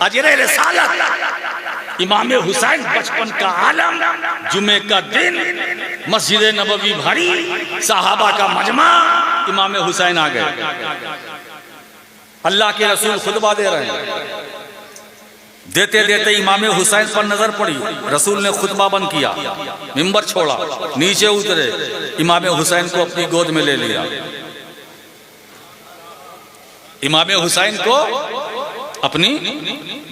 अजरे रिसालत इमाम हुसैन बचपन का आलम, जुमे का दिन, मस्जिद नबवी भरी, सहाबा का मजमा, इमाम हुसैन आ गए। अल्लाह के रसूल खुतबा दे रहे हैं, देते देते इमाम हुसैन पर नजर पड़ी। रसूल ने खुतबा बंद किया, मिंबर छोड़ा, नीचे उतरे, इमाम हुसैन को अपनी गोद में ले लिया। इमाम हुसैन को अपनी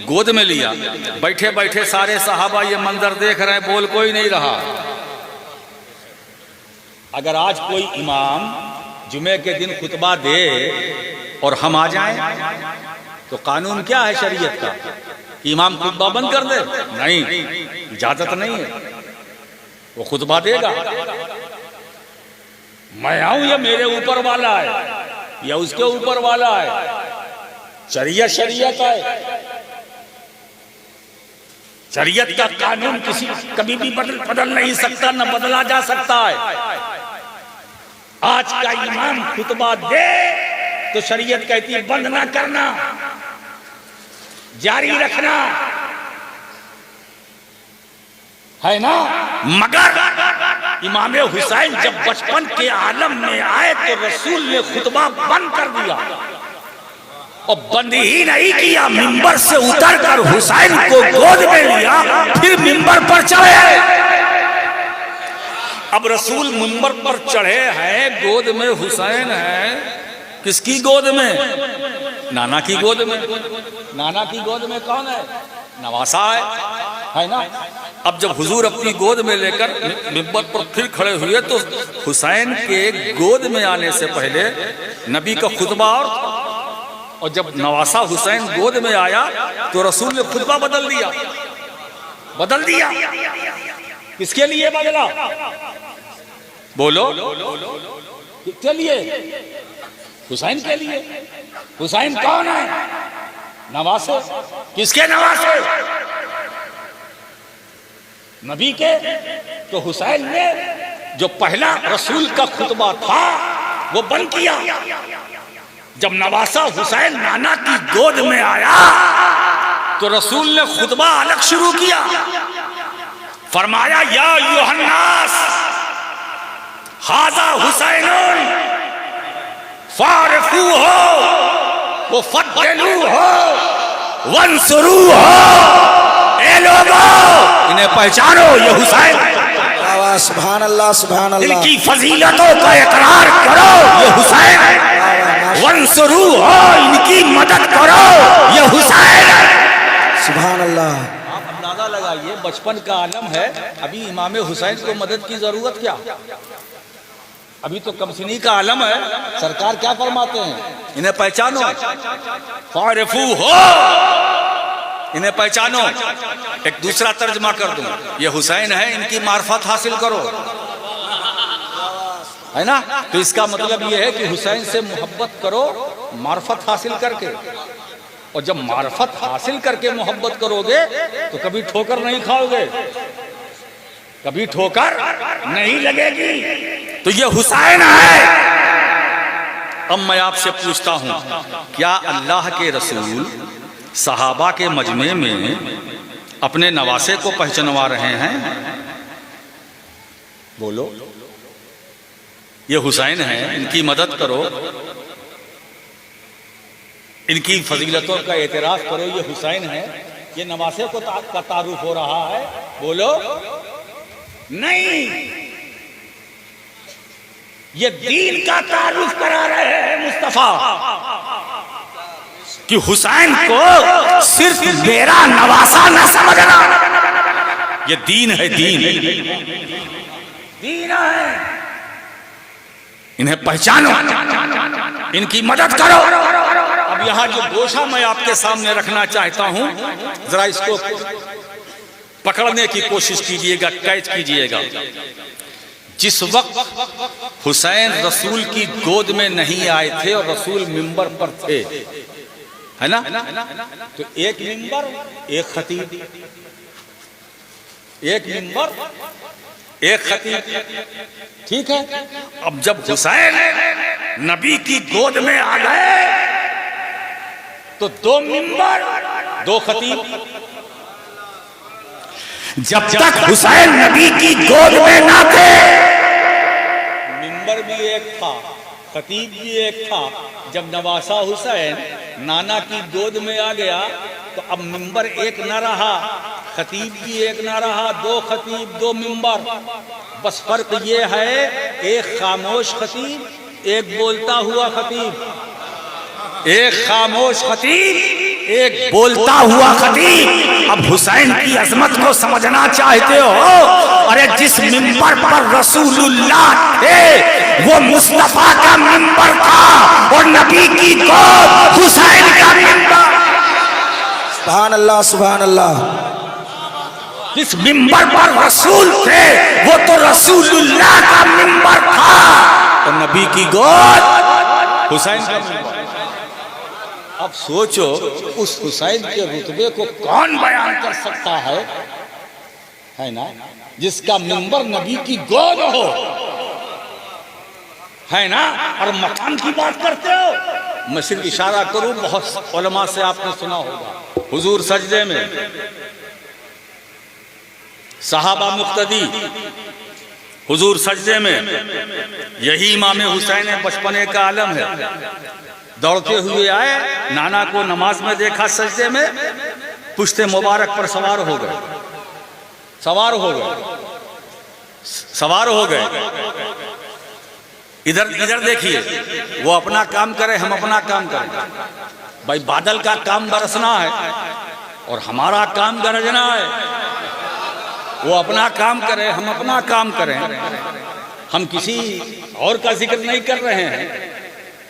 गोद में लिया। बैठे बैठे सारे सहाबा ये मंजर देख रहे हैं, बोल कोई नहीं रहा। अगर आज कोई इमाम जुमे के दिन खुतबा दे और हम आ जाएं तो कानून क्या है शरीयत का? इमाम खुतबा बंद कर दे? नहीं, इजाजत नहीं है। वो खुतबा देगा, मैं आऊं या मेरे ऊपर वाला है या उसके ऊपर वाला है, शरीयत है। शरीयत का कानून किसी कभी भी बदल नहीं सकता, न बदला जा सकता है। आज का इमाम खुतबा दे तो शरीयत कहती है बंद ना करना, जारी रखना, है ना। मगर इमाम हुसैन जब बचपन के आलम में आए तो रसूल ने खुतबा बंद कर दिया, और बंद ही नहीं किया, मिंबर से उतरकर हुसैन को गोद में लिया, फिर मिंबर पर चढ़े। अब रसूल मिंबर पर चढ़े हैं, गोद में हुसैन है। किसकी गोद में? नाना की गोद में। नाना की गोद में कौन है? नवासा है ना। अब जब हुजूर अपनी गोद में लेकर मिंबर पर फिर खड़े हुए तो हुसैन के गोद में आने से पहले नबी का खुतबा और जब नवासा हुसैन गोद में आया तो रसूल ने खुतबा बदल दिया। किसके लिए बदला? बोलो, किसके लिए? हुसैन के लिए। हुसैन कौन है? नवासे। किसके नवासे? नबी के। तो हुसैन ने जो पहला रसूल का खुतबा था वो बंद किया। जब नवासा हुसैन नाना की गोद में आया तो रसूल ने खुतबा अलग शुरू किया। फरमाया या अय्युहन्नास हाजा हुसैनुन फारफू हो वो फद्दलू हो वंसरू हो। ए लोगो, इन्हें पहचानो, ये हुसैन। सुभान अल्लाह, सुभान अल्लाह। इनकी फजीलतों का इकरार करो, ये हुसैन। वंसरू हो, इनकी मदद करो, ये हुसैन। सुभान अल्लाह। आप अंदाजा लगाइए, बचपन का आलम है, अभी इमाम हुसैन को मदद की जरूरत क्या? अभी तो कमसिनी का आलम है। सरकार क्या फरमाते हैं? इन्हें पहचानो, फारफू हो, इन्हें पहचानो। एक दूसरा तर्जमा कर दूं, ये हुसैन है, इनकी मार्फत हासिल करो, है ना। तो इसका मतलब ये है कि हुसैन से मोहब्बत करो मार्फत हासिल करके, और जब मार्फत हासिल करके मोहब्बत करोगे तो कभी ठोकर नहीं खाओगे, कभी ठोकर नहीं लगेगी। तो ये हुसैन है। अब मैं आपसे पूछता हूं, क्या अल्लाह के रसूल सहाबा के मजमे में अपने नवासे को पहचानवा रहे हैं? बोलो, ये हुसैन है, इनकी मदद करो, इनकी फजीलतों का एतराफ करो, ये हुसैन है। ये नवासे को का तारुफ हो रहा है। बोलो, नहीं, ये दीन का तारुफ करा रहे हैं मुस्तफा, कि हुसैन को सिर्फ मेरा नवासा न समझना। ये दीन है, दीन है। इन्हें पहचानो, इनकी मदद करो। अब यहाँ जो गोशा मैं आपके सामने रखना चाहता हूं, जरा इसको पकड़ने की कोशिश कीजिएगा, कैच कीजिएगा। जिस वक्त हुसैन रसूल की गोद में नहीं आए थे और रसूल मिंबर पर थे, है ना, तो एक मिंबर एक खतीब, एक मिंबर एक खतीब, ठीक है। अब जब हुसैन नबी की गोद में आ गए तो दो मिंबर दो खतीब। जब तक हुसैन नबी की गोद में ना थे, मिंबर भी एक था, खतीब भी एक था। जब नवासा हुसैन नाना की गोद में आ गया तो अब मिंबर एक न रहा, खतीब भी एक न रहा, दो खतीब दो मिंबर। बस फर्क ये है, एक खामोश खतीब, एक बोलता हुआ खतीब। एक खामोश खतीब, एक बोलता हुआ खतीब। अब हुसैन की अजमत को समझना चाहते हो? अरे जिस मिंबर पर रसूलुल्लाह थे वो मुस्तफा का मिंबर था और नबी की गोद हुसैन का मिंबर। सुभान अल्लाह सुभान अल्लाह। जिस मिंबर पर रसूल थे वो तो रसूलुल्लाह का मिंबर था और नबी की गोद हुसैन का मिंबर। अब सोचो उस हुसैन के रुतबे को कौन बयान कर सकता है ना, जिसका मिंबर नबी की गोद हो, है ना। और मकाम की बात करते हो। मैं सिर्फ इशारा करूं, बहुत उलमा से आपने सुना होगा, हुजूर सजदे में, सहाबा मुक्तदी हुजूर सजदे में। यही इमाम हुसैन बचपने का आलम है। दौड़ते हुए आए, नाना को नमाज में देखा सजदे में, पुश्ते मुबारक पर सवार हो गए, सवार हो गए, सवार हो गए। इधर इधर देखिए, वो अपना काम करे, हम अपना काम करें। भाई बादल का काम बरसना है और हमारा काम गरजना है। वो अपना काम करे, हम अपना काम करें। हम किसी और का जिक्र नहीं कर रहे हैं,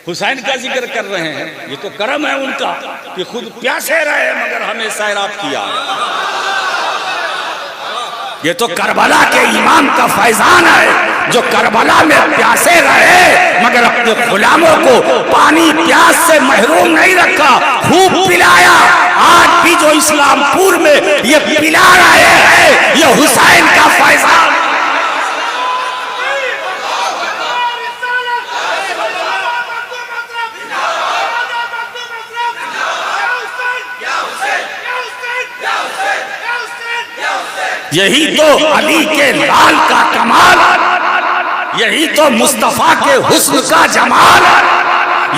हुसैन का जिक्र कर रहे हैं। ये तो करम है उनका कि खुद प्यासे रहे मगर हमें सैराब किया। ये तो करबला के इमाम का फैजान है, जो करबला में प्यासे रहे मगर अपने गुलामों को पानी प्यास से महरूम नहीं रखा, खूब पिलाया। आज भी जो इस्लामपुर में ये पिला रहे हैं, ये हुसैन का फैजान। यही तो अली के लाल का कमाल, यही तो मुस्तफा के हुस्न का जमाल,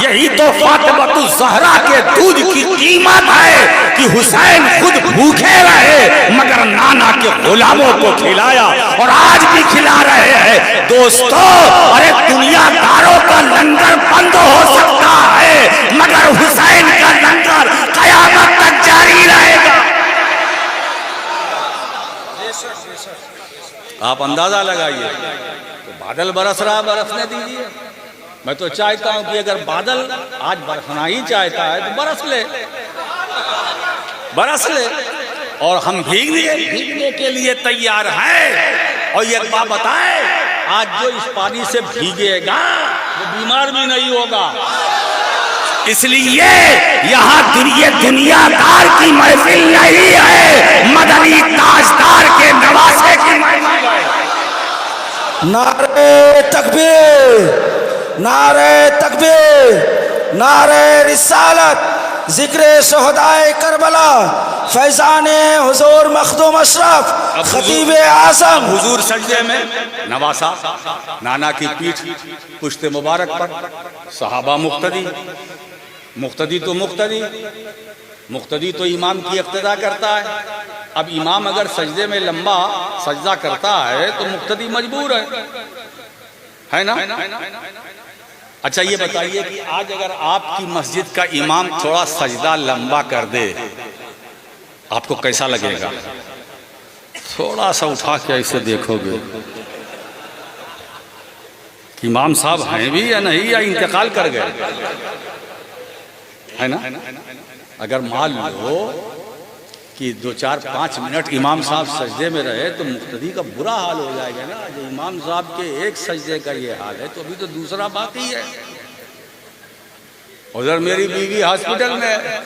यही तो फातिमा ज़हरा के दूध की कीमत है कि हुसैन खुद भूखे रहे मगर नाना के गुलामों को खिलाया और आज भी खिला रहे हैं। दोस्तों, अरे दुनियादारों का लंगर बंद हो सकता है मगर हुसैन का लंगर कयामत तक जारी रहेगा। आप अंदाजा लगाइए, तो बादल बरस रहा, बरसने दीजिए। मैं तो चाहता हूं कि अगर बादल आज बरसना ही चाहता है तो बरस ले, बरस ले, और हम भीगने के लिए तैयार हैं। और एक बात बताए, आज जो इस पानी से भीगेगा वो बीमार भी नहीं होगा। इसलिए यहाँ दुनियादार की महफिल नहीं है, मदनी ताजदार के नवासे की महफिल है। नारे तकबीर, नारे तकबीर, नारे रिसालत, जिक्र शहदाए करबला, फैजाने हुजूर मखदूम अशरफ, खतीब आज़म। हुजूर सजदे में, नवासा नाना की पीठ, पुश्ते मुबारक पर सहाबा मुक्तदी। मुक्तदी तो मुक्तदी तो इमाम की इक्तिदा करता है। अब इमाम अगर सजदे में लंबा सजदा करता है तो मुक्तदी मजबूर है ना। अच्छा ये बताइए कि आज अगर आपकी मस्जिद का इमाम थोड़ा सजदा लंबा कर दे, आपको कैसा लगेगा? थोड़ा सा उठा के ऐसे देखोगे कि इमाम साहब हैं भी या नहीं, या इंतकाल कर गए, है ना। अगर मान लो कि 2-4-5 मिनट इमाम साहब सजदे में रहे तो मुक्तदी का बुरा हाल हो जाएगा ना। जो इमाम साहब के एक सजदे का ये हाल है तो अभी तो दूसरा बाकी है। उधर मेरी बीवी हॉस्पिटल में है,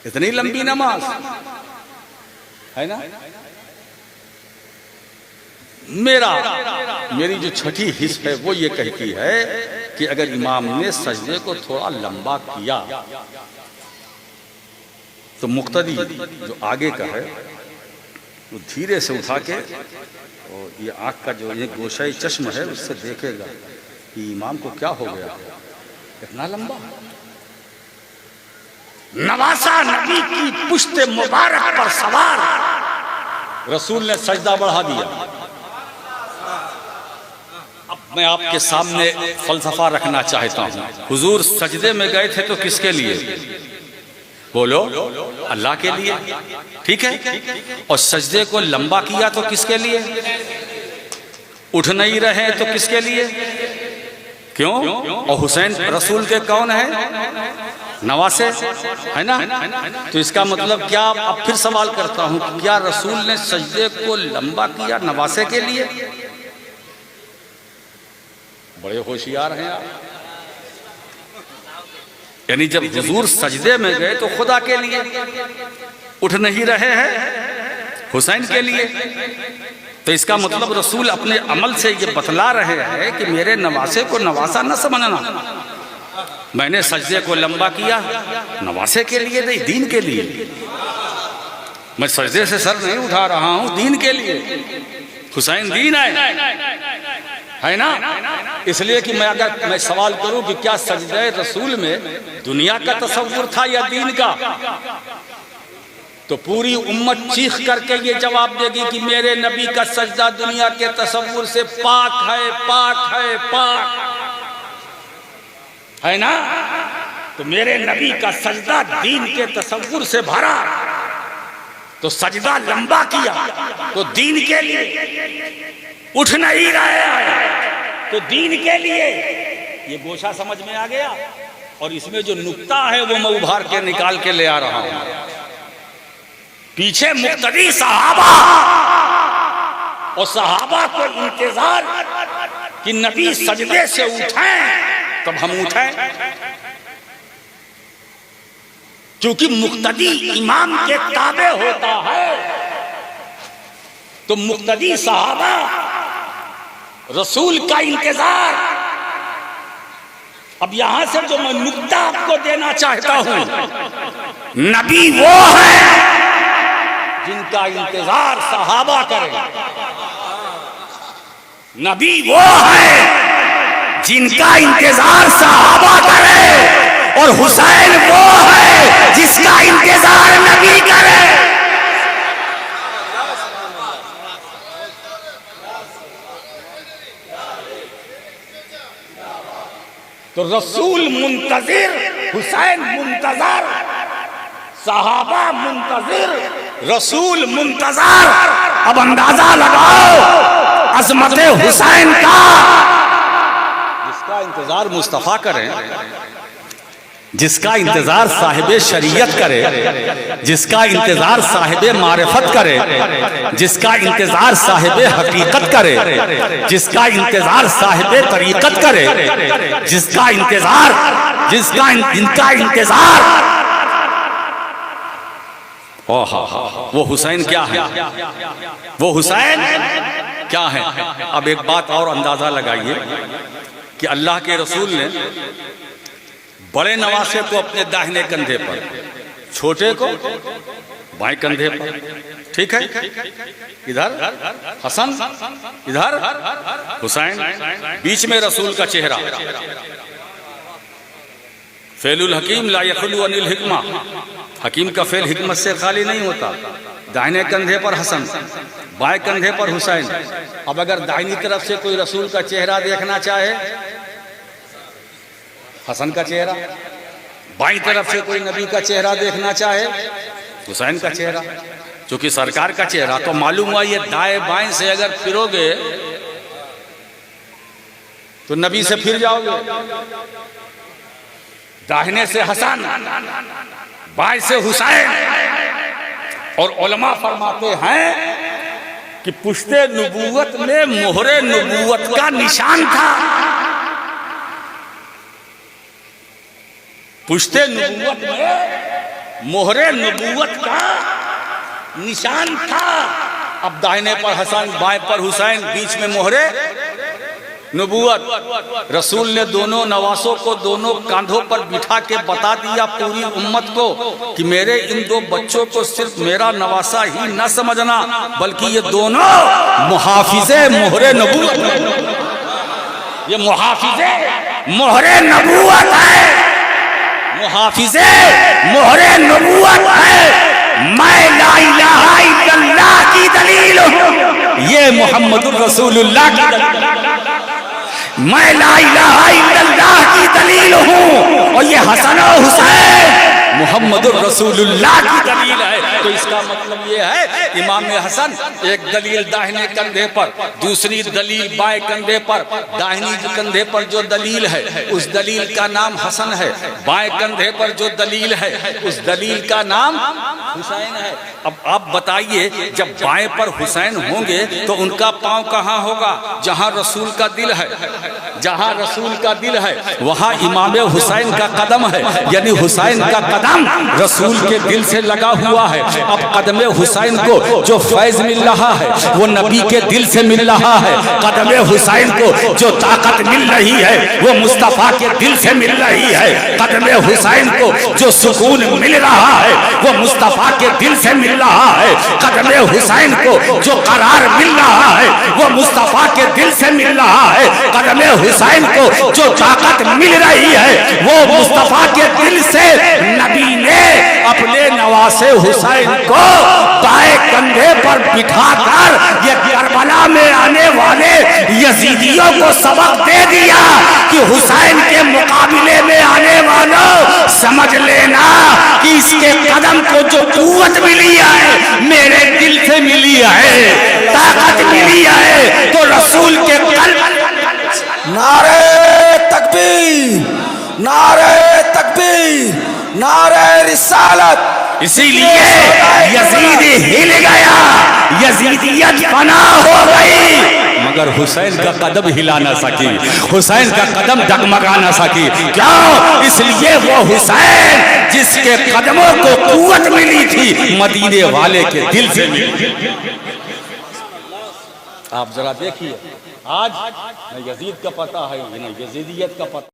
इतनी लंबी नमाज है ना। मेरी जो छठी हिस्स है वो ये कहती है कि अगर इमाम ने सजदे को थोड़ा लंबा किया तो मुक्तदी जो आगे का है वो धीरे से उठा के और ये आँख का जो ये गोशाई चश्म है उससे देखेगा कि इमाम को क्या हो गया, इतना लंबा। नवासा नबी की पुश्ते मुबारक पर सवार, रसूल ने सजदा बढ़ा दिया। अब मैं आपके सामने फलसफा रखना चाहता हूँ। हुजूर सजदे में गए थे तो किसके लिए? बोलो, अल्लाह के लिए, ठीक है। और सजदे को लंबा किया तो किसके लिए? उठ नहीं रहे तो किसके लिए? क्यों? और हुसैन रसूल के कौन है? नवासे, है ना? तो इसका मतलब क्या? अब फिर सवाल करता हूं, क्या रसूल ने सजदे को लंबा किया नवासे के लिए? बड़े होशियार हैं आप। यानी जब हुजूर सजदे में गए तो खुदा के लिए, उठ नहीं रहे हैं हुसैन के लिए। तो इसका मतलब रसूल अपने अमल से ये बतला रहे हैं कि मेरे नवासे को नवासा न समझना, मैंने सजदे को लंबा किया नवासे के लिए नहीं, दीन के लिए। मैं सजदे से सर नहीं उठा रहा हूं, दीन के लिए। हुसैन दीन है ना? इसलिए कि मैं सवाल करूं कि क्या सजदे रसूल में दुनिया का तसव्वुर था या दीन का, तो पूरी उम्मत चीख करके ये जवाब देगी कि मेरे नबी का सजदा दुनिया के तसव्वुर से पाक है, पाक है, पाक है ना? तो मेरे नबी का सजदा दीन के तसव्वुर से भरा, तो सजदा लंबा किया तो दीन के लिए, उठ नहीं रहे हैं तो दीन के लिए। ये गोशा समझ में आ गया? और इसमें जो नुक्ता है वो मैं उभार के निकाल के ले आ रहा हूं। पीछे मुक्तदी सहाबा, और सहाबा को इंतजार कि नबी सजदे से उठें तब हम उठें, क्योंकि मुक्तदी इमाम के ताबे होता है। तो मुक्तदी सहाबा रसूल का इंतजार। अब यहां से जो मैं नुक्ता आपको देना चाहता हूं, नबी वो है जिनका इंतजार सहाबा करें। नबी वो है जिनका इंतजार सहाबा करे, और हुसैन वो है जिसका इंतजार नबी करे। तो रसूल मुंतजिर, हुसैन मुंतजर, सहाबा मुंतजिर, रसूल मुंतजर। अब अंदाजा लगाओ अजमत हुसैन का। जिसका इंतजार मुस्तफा करें, जिसका इंतजार साहिबे शरीयत करे, जिसका इंतजार साहिबे मारिफत करे, जिसका इंतजार साहिबे हकीकत करे, जिसका इंतजार साहिबे तरीकत करे, जिसका इनका इंतजार, वो हुसैन क्या है? वो हुसैन क्या है? अब एक बात और अंदाजा लगाइए कि अल्लाह के रसूल ने बड़े नवासे को अपने दाहिने कंधे पर, छोटे को बाएं कंधे पर, ठीक है? इधर हसन, इधर हुसैन, बीच में रसूल का चेहरा। फेलुल हकीम ला यखलु अनिल हिकमा, हकीम का फेल हिकमत से खाली नहीं होता। दाहिने कंधे पर हसन, बाएं कंधे पर हुसैन। अब अगर दाहिनी तरफ से कोई रसूल का चेहरा देखना चाहे, हसन का चेहरा, बाईं तरफ से कोई नबी का चेहरा देखना चाहे, हुसैन का चेहरा। क्योंकि सरकार का चेहरा तो मालूम हुआ, ये दाएं बाएं से अगर फिरोगे तो नबी से फिर जाओगे। दाहिने से हसन, बाएं से हुसैन। और उलमा फरमाते हैं कि पुश्ते नबूवत में मोहरे नबूवत का निशान था। पुश्ते नबूवत में मोहरे नबूवत का निशान था। अब दाहिने पर हसन, बाएं पर हुसैन, बीच में मोहरे नबूवत। रसूल ने दोनों नवासों को दोनों कांधों पर बिठा के बता दिया पूरी उम्मत को कि मेरे इन दो बच्चों को सिर्फ मेरा नवासा ही न समझना, बल्कि ये दोनों मुहाफिजे मोहरे नबूवत, ये मुहाफिजे मोहरे नबूवत है, मुहाफिजे मोहरे नबूवत है। मैं ला इलाहा इल्लल्लाह की दलील हूँ, ये मोहम्मदुर रसूलुल्लाह की दलील, मैं ला इलाहा इल्लल्लाह की दलील हूँ, और ये हसन और हुसैन मोहम्मदुर रसूलुल्लाह की दलील है। तो इसका मतलब ये है इमाम हसन एक दलील दाहिने कंधे पर, दूसरी दलील बाएं कंधे पर, दाहिनी कंधे पर जो दलील है उस दलील का नाम हसन है, बाएं कंधे पर जो दलील है उस दलील का नाम हुसैन है। अब आप बताइए, जब बाएं पर हुसैन होंगे तो उनका पांव कहाँ होगा? जहां रसूल का दिल है, जहां रसूल का दिल है वहां इमाम हुसैन का कदम है, यानी हुसैन का कदम रसूल के दिल से लगा हुआ है। अब कदम हुसैन को जो फैज मिल रहा है वो नबी के दिल से मिल रहा है, कदम हुसैन को जो ताकत मिल रही है वो मुस्तफा के दिल से मिल रही है, कदम हुसैन को जो सुकून मिल रहा है वो मुस्तफा के दिल से मिल रहा है, कदम हुसैन को जो करार मिल रहा है वो मुस्तफा के दिल से मिल रहा है, कदम हुसैन को जो ताकत मिल रही है वो मुस्तफा के दिल से। नबी ने अपने नवासे हुसैन को बाएं कंधे पर बिठाकर ये करबला में आने वाले यजीदियों को सबक दे दिया कि हुसैन के मुकाबले में आने वालों समझ लेना कि इसके कदम को जो कुव्वत मिली है मेरे दिल से मिली है, ताकत मिली है तो रसूल के कल्ब। नारे तकबीर, नारे तकबीर, नारे रिसालत। इसीलिए यजीद हिल गया, यजीदियत फना हो गई, मगर हुसैन का कदम हिला ना सकी, हुसैन का कदम डगमगा ना सकी। क्यों? इसलिए वो हुसैन जिसके कदमों को कुव्वत मिली थी मदीने वाले के दिल से मिली। आप जरा देखिए, आज न यजीद का पता है न यजीदियत का पता।